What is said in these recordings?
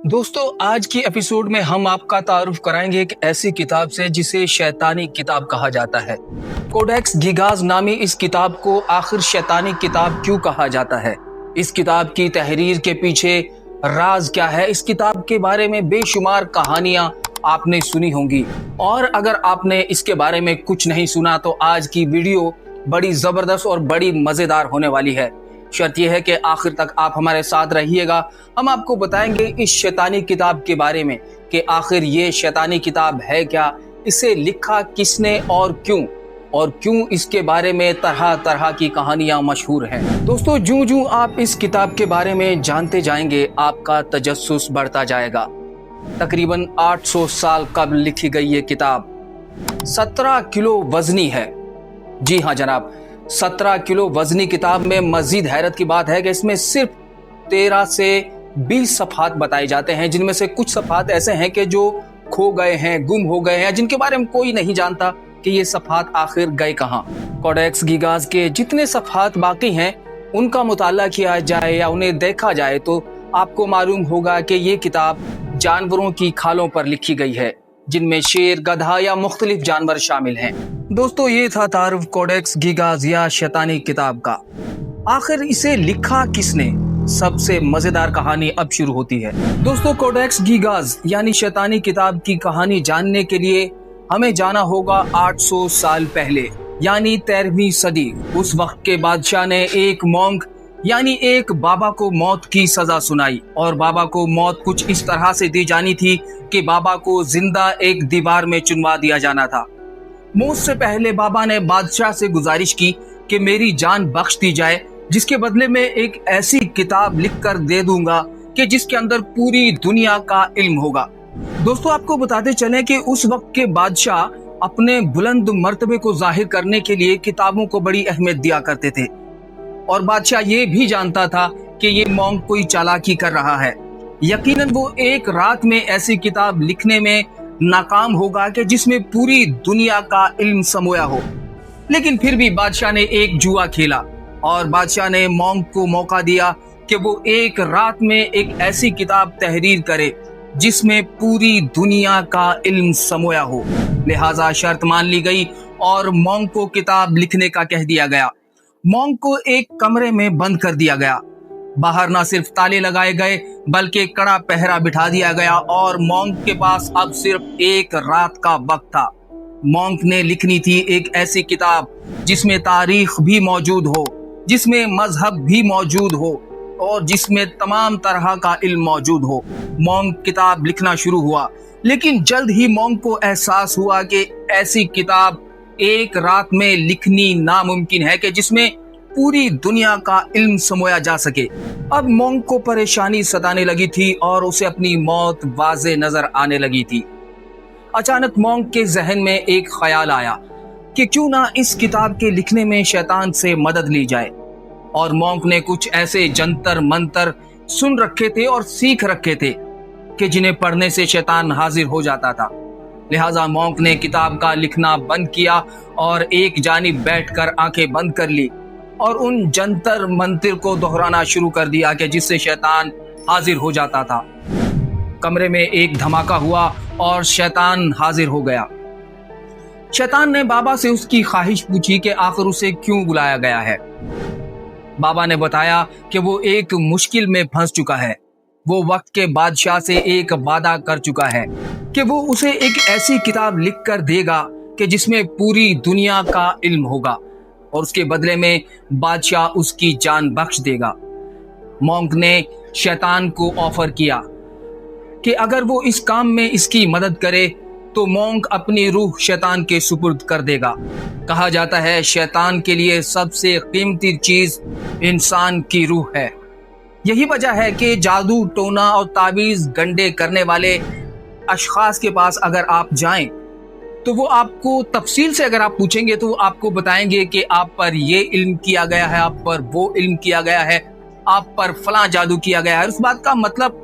दोस्तों, आज की एपिसोड में हम आपका तारुफ कराएंगे एक ऐसी किताब से जिसे शैतानी किताब कहा जाता है। कोडेक्स गिगाज नामी इस किताब को आखिर शैतानी किताब क्यों कहा जाता है? इस किताब की तहरीर के पीछे राज क्या है? इस किताब के बारे में बेशुमार कहानियां आपने सुनी होंगी, और अगर आपने इसके बारे में कुछ नहीं सुना तो आज की वीडियो बड़ी जबरदस्त और बड़ी मजेदार होने वाली है। शर्त यह है कि आखिर तक आप हमारे साथ रहिएगा। हम आपको बताएंगे इस शैतानी किताब के बारे में कि आखिर ये शैतानी किताब है क्या, इसे लिखा किसने और क्यों इसके बारे में तरह तरह की कहानियां मशहूर हैं। दोस्तों, जूं आप इस किताब के बारे में जानते जाएंगे आपका तजस्सुस बढ़ता जाएगा। तकरीबन 800 साल कबल लिखी गई ये किताब 17 किलो वजनी है। जी हाँ जनाब, 17 किलो वजनी किताब में मजीद हैरत की बात है कि इसमें सिर्फ 13 से 20 सफ़हात बताए जाते हैं, जिनमें से कुछ सफ़हात ऐसे हैं कि जो खो गए हैं, गुम हो गए हैं, जिनके बारे में कोई नहीं जानता कि ये सफ़हात आखिर गए कहाँ। कोडेक्स गिगाज के जितने सफ़हात बाकी हैं उनका मुताला किया जाए या उन्हें देखा जाए तो आपको मालूम होगा कि ये किताब जानवरों की खालों पर लिखी गई है, जिनमें शेर, गधा या मुख्तलिफ जानवर शामिल हैं। दोस्तों, ये था तारुफ कोडेक्स गिगाज या शैतानी किताब का। आखिर इसे लिखा किसने? सबसे मजेदार कहानी अब शुरू होती है। दोस्तों, कोडेक्स गिगाज यानी शैतानी किताब की कहानी जानने के लिए हमें जाना होगा 800 साल पहले, यानी 13वीं सदी। उस वक्त के बादशाह ने एक मॉन्क यानी एक बाबा को मौत की सजा सुनाई, और बाबा को मौत कुछ इस तरह से दी जानी थी कि बाबा को जिंदा एक दीवार में चुनवा दिया जाना था। मौत से पहले बाबा ने बादशाह से गुजारिश की कि मेरी जान बख्श दी जाए, जिसके बदले में एक ऐसी किताब लिख कर दे दूंगा कि जिसके अंदर पूरी दुनिया का इल्म होगा। दोस्तों, आपको बताते चलें कि उस वक्त के बादशाह अपने बुलंद मर्तबे को जाहिर करने के लिए किताबों को बड़ी अहमियत दिया करते थे, और बादशाह ये भी जानता था कि ये मॉन्क कोई चालाकी कर रहा है। यकीनन वो एक रात में ऐसी किताब लिखने में नाकाम होगा कि जिसमें पूरी दुनिया का इल्म समोया हो। लेकिन फिर भी बादशाह ने एक जुआ खेला, और बादशाह ने मॉन्क को मौका दिया कि वो एक रात में एक ऐसी किताब तहरीर करे जिसमें पूरी दुनिया का इल्म समोया हो। लिहाजा शर्त मान ली गई और मॉन्क को किताब लिखने का कह दिया गया। मॉन्क को एक कमरे में बंद कर दिया गया। बाहर न सिर्फ ताले लगाए गए बल्कि कड़ा पहरा बिठा दिया गया, और मॉन्क के पास अब सिर्फ एक रात का वक्त था। मॉन्क ने लिखनी थी एक ऐसी किताब जिसमें तारीख भी मौजूद हो, जिसमें मजहब भी मौजूद हो, और जिसमें तमाम तरह का इल्म मौजूद हो। मॉन्क किताब लिखना शुरू हुआ, लेकिन जल्द ही मॉन्क को एहसास हुआ कि ऐसी किताब एक रात में लिखनी नामुमकिन है कि जिसमें पूरी दुनिया का इल्म समोया जा सके। अब मॉन्क को परेशानी सताने लगी थी और उसे अपनी मौत वाज़े नजर आने लगी थी। अचानक मॉन्क के जहन में एक ख्याल आया कि क्यों ना इस किताब के लिखने में शैतान से मदद ली जाए। और मॉन्क ने कुछ ऐसे जंतर मंतर सुन रखे थे और सीख रखे थे कि जिन्हें पढ़ने से शैतान हाजिर हो जाता था। लिहाजा मॉन्क ने किताब का लिखना बंद किया और एक जानिब बैठकर आंखें बंद कर ली और उन जंतर मंतर को दोहराना शुरू कर दिया कि जिससे शैतान हाजिर हो जाता था। कमरे में एक धमाका हुआ और शैतान हाजिर हो गया। शैतान ने बाबा से उसकी ख्वाहिश पूछी कि आखिर उसे क्यों बुलाया गया है। बाबा ने बताया कि वो एक मुश्किल में फंस चुका है। वो वक्त के बादशाह से एक वादा कर चुका है कि वो उसे एक ऐसी किताब लिख कर देगा कि जिसमें पूरी दुनिया का इल्म होगा, और उसके बदले में बादशाह उसकी जान बख्श देगा। मॉन्क ने शैतान को ऑफर किया कि अगर वो इस काम में इसकी मदद करे तो मॉन्क अपनी रूह शैतान के सुपुर्द कर देगा। कहा जाता है शैतान के लिए सबसे कीमती चीज इंसान की रूह है। यही वजह है कि जादू, टोना और ताबीज गंडे करने वाले अशखास के पास अगर आप जाएं तो वो आपको तफसील से अगर आप पूछेंगे तो आपको बताएंगे कि आप पर ये इल्म किया गया है, आप पर वो इल्म किया गया है, आप पर फलां जादू किया गया है। उस बात का मतलब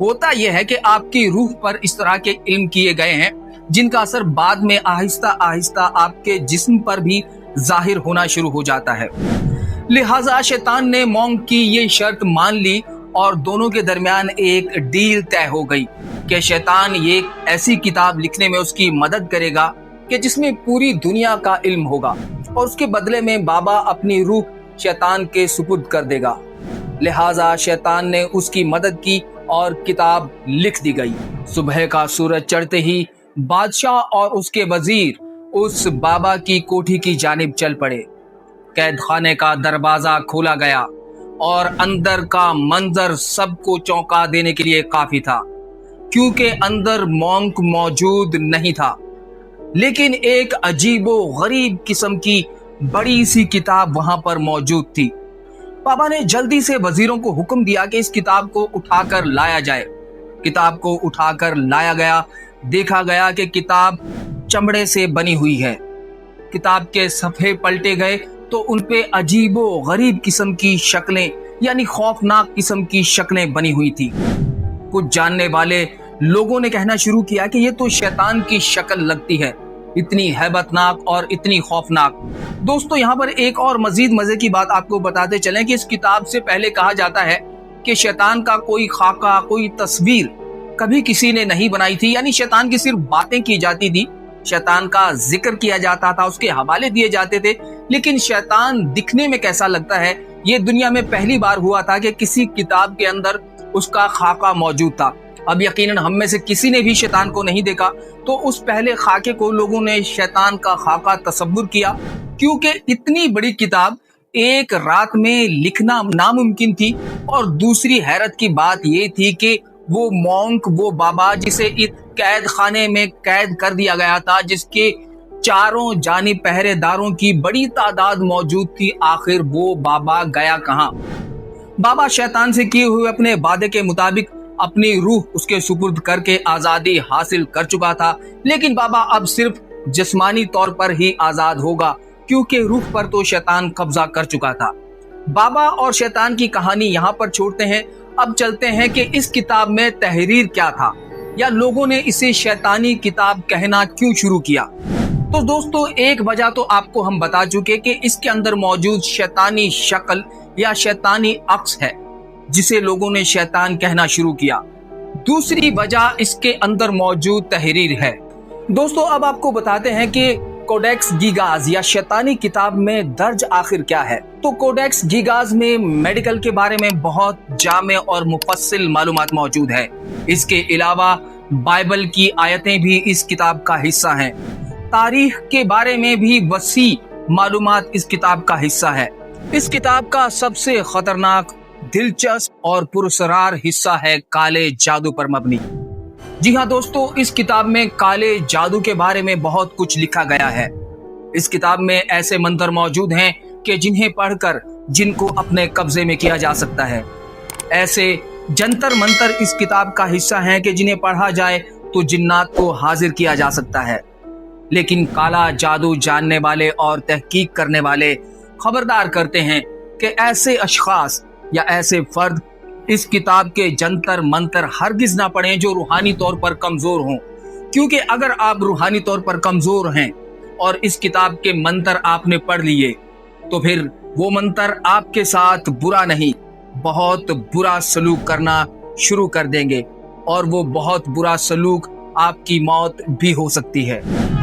होता यह है कि आपकी रूह पर इस तरह के इल्म किए गए हैं जिनका असर बाद में आहिस्ता आहिस्ता आपके जिस्म पर भी जाहिर होना शुरू हो जाता है। लिहाजा शैतान ने मॉन्क की ये शर्त मान ली और दोनों के दरमियान एक डील तय हो गई कि शैतान ये एक ऐसी किताब लिखने में उसकी मदद करेगा कि जिसमें पूरी दुनिया का इल्म होगा और उसके बदले में बाबा अपनी रूह शैतान के सुपुर्द कर देगा। लिहाजा शैतान ने उसकी मदद की और किताब लिख दी गई। सुबह का सूरज चढ़ते ही बादशाह और उसके वजीर उस बाबा की कोठी की जानिब चल पड़े। कैद खाने का दरवाजा खोला गया और अंदर का मंजर सबको चौंका देने के लिए काफी था, क्योंकि अंदर मॉन्क मौजूद नहीं था, लेकिन एक अजीबो गरीब किस्म की बड़ी सी किताब वहां पर मौजूद थी। बाबा ने जल्दी से वजीरों को हुक्म दिया कि इस किताब को उठाकर लाया जाए। किताब को उठाकर लाया गया। देखा गया कि किताब चमड़े से बनी हुई है। किताब के सफ़े पलटे गए तो उनपे अजीबो गरीब किस्म की शक्लें यानी खौफनाक किस्म की शक्लें बनी हुई थी। कुछ जानने वाले लोगों ने कहना शुरू किया कि ये तो शैतान की शक्ल लगती है, इतनी हैबतनाक और इतनी खौफनाक। दोस्तों, यहाँ पर एक और मजीद मजे की बात आपको बताते चलें कि इस किताब से पहले कहा जाता है कि शैतान का कोई खाका, कोई तस्वीर कभी किसी ने नहीं बनाई थी, यानी शैतान की सिर्फ बातें की जाती थी, शैतान का जिक्र किया जाता था, उसके हवाले दिए जाते थे, लेकिन शैतान दिखने में कैसा लगता है ये दुनिया में पहली बार हुआ था कि किसी किताब के अंदर उसका खाका मौजूद था। अब यकीनन हम में से किसी ने भी शैतान को नहीं देखा, तो उस पहले खाके को लोगों ने शैतान का खाका तसव्वुर किया, क्योंकि इतनी बड़ी किताब एक रात में लिखना नामुमकिन थी। और दूसरी हैरत की बात ये थी कि वो मॉन्क, वो बाबा जिसे इस कैद खाने में कैद कर दिया गया था, जिसके चारों जानिब पहरेदारों की बड़ी तादाद मौजूद थी, आखिर वो बाबा गया कहाँ? बाबा शैतान से किए हुए अपने वादे के मुताबिक अपनी रूह उसके सुपुर्द करके आजादी हासिल कर चुका था, लेकिन बाबा अब सिर्फ जिस्मानी तौर पर ही आजाद होगा, क्योंकि रूह पर तो शैतान कब्जा कर चुका था। बाबा और शैतान की कहानी यहाँ पर छोड़ते हैं। अब चलते हैं कि इस किताब में तहरीर क्या था, या लोगों ने इसे शैतानी किताब कहना क्यों शुरू किया। तो दोस्तों, एक वजह तो आपको हम बता चुके कि इसके अंदर मौजूद शैतानी शक्ल या शैतानी अक्स है, जिसे लोगों ने शैतान कहना शुरू किया। दूसरी वजह इसके अंदर मौजूद तहरीर है। दोस्तों, अब आपको बताते हैं कि कोडेक्स गीगाज या शैतानी किताब में दर्ज आखिर क्या है। तो कोडेक्स गीगाज में मेडिकल के बारे में बहुत जामे और मुफस्सिल मालूमात मौजूद है। इसके अलावा बाइबल की आयतें भी इस किताब का हिस्सा हैं। तारीख के बारे में भी वसी मालूमात इस किताब का हिस्सा है। इस किताब का सबसे खतरनाक, दिलचस्प और पुरस्कार हिस्सा है काले जादू पर मबनी। जी हाँ दोस्तों, इस किताब में काले जादू के बारे में बहुत कुछ लिखा गया है। इस किताब में ऐसे मंत्र मौजूद हैं कि जिन्हें पढ़कर जिनको अपने कब्जे में किया जा सकता है। ऐसे जंतर मंतर इस किताब का हिस्सा हैं कि जिन्हें पढ़ा जाए तो जिन्नात को हाजिर किया जा सकता है। लेकिन काला जादू जानने वाले और तहकीक करने वाले खबरदार करते हैं कि ऐसे अशखास या ऐसे फर्द इस किताब के जंतर मंतर हरगिज ना पढ़ें जो रूहानी तौर पर कमजोर हों, क्योंकि अगर आप रूहानी तौर पर कमजोर हैं और इस किताब के मंत्र आपने पढ़ लिए तो फिर वो मंत्र आपके साथ बुरा नहीं, बहुत बुरा सलूक करना शुरू कर देंगे, और वो बहुत बुरा सलूक आपकी मौत भी हो सकती है।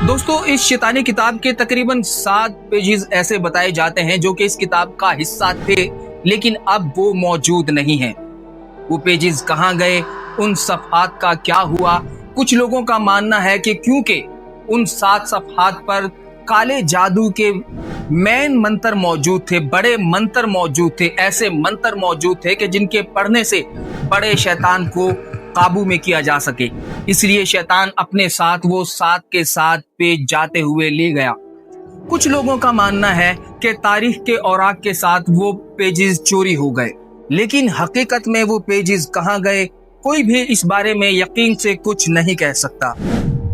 दोस्तों, इस शैतानी किताब के तकरीबन 7 पेजेस ऐसे बताए जाते हैं जो कि इस किताब का हिस्सा थे, लेकिन अब वो मौजूद नहीं है। वो पेजेस कहाँ गए, उन सफ़हात का क्या हुआ? कुछ लोगों का मानना है कि क्योंकि उन 7 सफ़हात पर काले जादू के मेन मंत्र मौजूद थे, बड़े मंत्र मौजूद थे, ऐसे मंत्र मौजूद थे कि जिनके पढ़ने से बड़े शैतान को काबू में किया जा सके, इसलिए शैतान अपने साथ वो 7 के 7 पेज जाते हुए ले गया। कुछ लोगों का मानना है कि तारीख के औराक के साथ वो पेजेस चोरी हो गए, लेकिन हकीकत में वो पेजेस कहाँ गए कोई भी इस बारे में यकीन से कुछ नहीं कह सकता।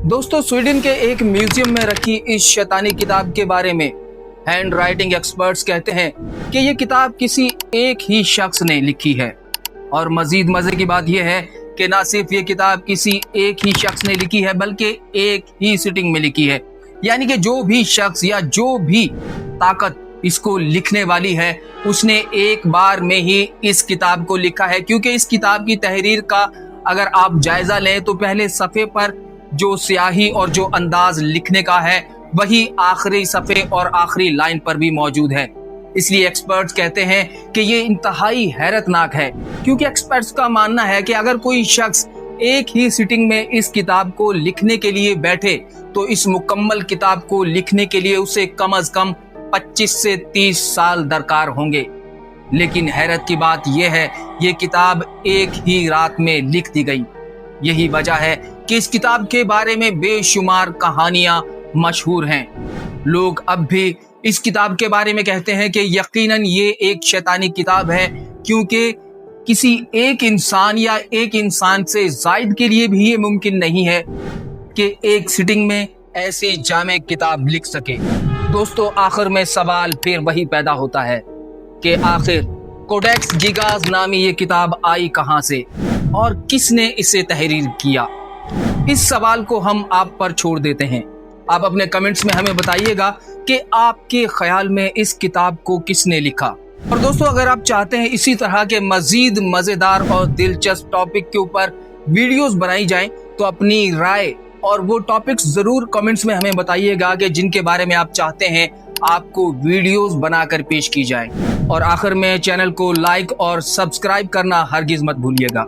दोस्तों, स्वीडन के एक म्यूजियम में रखी इस शैतानी किताब के बारे में हैंड राइटिंग एक्सपर्ट्स कहते हैं कि ये किताब किसी एक ही शख्स ने लिखी है। और मजीद मजे की बात यह है कि ना सिर्फ ये किताब किसी एक ही शख्स ने लिखी है, बल्कि एक ही सिटिंग में लिखी है, यानी कि जो भी शख्स या जो भी ताकत इसको लिखने वाली है उसने एक बार में ही इस किताब को लिखा है, क्योंकि इस किताब की तहरीर का अगर आप जायजा लें तो पहले सफ़े पर जो स्याही और जो अंदाज लिखने का है वही आखिरी सफ़े और आखिरी लाइन पर भी मौजूद है। इसलिए एक्सपर्ट्स कहते हैं कि ये इंतहाई हैरतनाक है, क्योंकि एक्सपर्ट्स का मानना है कि अगर कोई शख्स एक ही सिटिंग में इस किताब को लिखने के लिए बैठे तो इस मुकम्मल किताब को लिखने के लिए उसे कम से कम 25 से 30 साल दरकार होंगे। लेकिन हैरत की बात यह है ये किताब एक ही रात में लिख दी गई। यही वजह है कि इस किताब के बारे में बेशुमार कहानियां मशहूर हैं। लोग अब भी इस किताब के बारे में कहते हैं कि यकीनन ये एक शैतानी किताब है, क्योंकि किसी एक इंसान या एक इंसान से जायद के लिए भी ये मुमकिन नहीं है कि एक सिटिंग में ऐसी जामे किताब लिख सके। दोस्तों, आखिर में सवाल फिर वही पैदा होता है कि आखिर कोडेक्स गिगास नामी ये किताब आई कहां से और किसने इसे तहरीर किया। इस सवाल को हम आप पर छोड़ देते हैं। आप अपने कमेंट्स में हमें बताइएगा कि आपके ख्याल में इस किताब को किसने लिखा। और दोस्तों, अगर आप चाहते हैं इसी तरह के मजीद मजेदार और दिलचस्प टॉपिक के ऊपर वीडियोस बनाई जाएं तो अपनी राय और वो टॉपिक्स जरूर कमेंट्स में हमें बताइएगा कि जिनके बारे में आप चाहते हैं आपको वीडियोस बनाकर पेश की जाए। और आखिर में चैनल को लाइक और सब्सक्राइब करना हरगिज मत भूलिएगा।